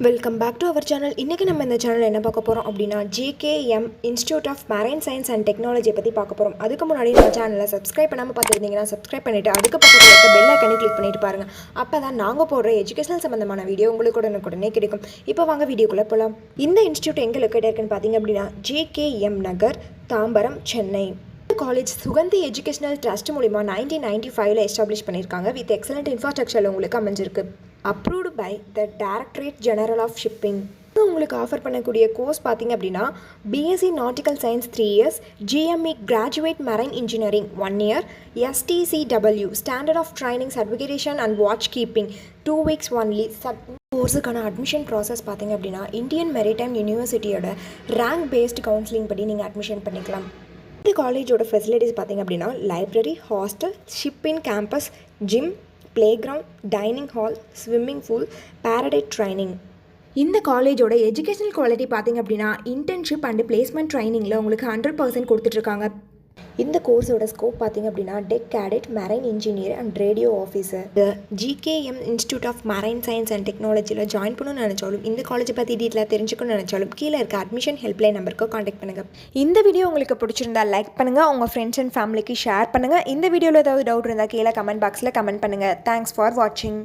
Welcome back to our channel. இன்றைக்கி நம்ம இந்த சேனல் என்ன பார்க்க போகிறோம் அப்படின்னா JKM institute of marine science and டெக்னாலஜியை பற்றி பார்க்க போகிறோம். அதுக்கு முன்னாடி நம்ம சேனலை சப்ஸ்கிரைப் பண்ணாமல் பார்த்துருந்தீங்கன்னா சப்ஸ்கிரைப் பண்ணிவிட்டு அதுக்கு பக்கத்தில் இருக்க பெல் ஐக்கனை கிளிக் பண்ணிட்டு பாருங்கள். அப்போ தான் நாங்கள் போடுற எஜுகேஷனல் சம்மந்தமான வீடியோ உங்களுக்கு உடனே கிடைக்கும். இப்போ வாங்க வீடியோக்குள்ளே போகலாம். இந்த இன்ஸ்டியூட் எங்கே லொக்கேட் இருக்குன்னு பார்த்தீங்க அப்படின்னா JKM Nagar, Tambaram, Chennai. College Suganthi educational trust மூலிமா 1995 எஸ்டாப்ளிஷ் பண்ணியிருக்காங்க. வித் எக்ஸலண்ட் இன்ஃப்ராஸ்ட்ரக்சரில் உங்களுக்கு அமைஞ்சிருக்கு. Approved by the directorate general of shipping. உங்களுக்கு ஆஃபர் பண்ணக்கூடிய கோர்ஸ் பார்த்தீங்க அப்படின்னா BSc nautical science 3 years, GME graduate marine engineering 1 year, STCW standard of training certification and watch keeping 2 weeks only. கோர்ஸுக்கான admission process பார்த்தீங்க அப்படின்னா இந்தியன் மெரிடைம் யூனிவர்சிட்டியோட rank based counselling படி நீங்கள் அட்மிஷன் பண்ணிக்கலாம். இந்த காலேஜோட ஃபெசிலிட்டிஸ் பார்த்திங்க அப்படின்னா library, hostel, shipping campus, gym, playground, dining hall, swimming pool, parade training. இந்த காலேஜோட எஜுகேஷனல் குவாலிட்டி பார்த்திங்க அப்படின்னா இன்டர்ன்ஷிப் அண்ட் பிளேஸ்மெண்ட் ட்ரைனிங்கில் உங்களுக்கு 100% கொடுத்துட்ருக்காங்க. இந்த கோர்ஸோட ஸ்கோப் பார்த்திங்க அப்படின்னா deck cadet, marine engineer and radio officer. GKM institute of marine science and டெக்னாலஜியில் ஜாயின் பண்ணணும்னு நினச்சாலும் இந்த காலேஜை பற்றி டீட்டெயிலாக தெரிஞ்சுக்கணும்னு நினச்சாலும் கீழே இருக்க அட்மிஷன் ஹெல்ப்லைன் நம்பருக்கு காண்டாக்ட் பண்ணுங்கள். இந்த வீடியோ உங்களுக்கு பிடிச்சிருந்தா லைக் பண்ணுங்கள், உங்கள் ஃப்ரெண்ட்ஸ் அண்ட் ஃபேமிலிக்கு ஷேர் பண்ணுங்கள். இந்த வீடியோவில் ஏதாவது டவுட் இருந்தால் கீழே கமெண்ட் பாக்ஸில் கமெண்ட் பண்ணுங்கள். தேங்க்ஸ் ஃபார் வாட்சிங்.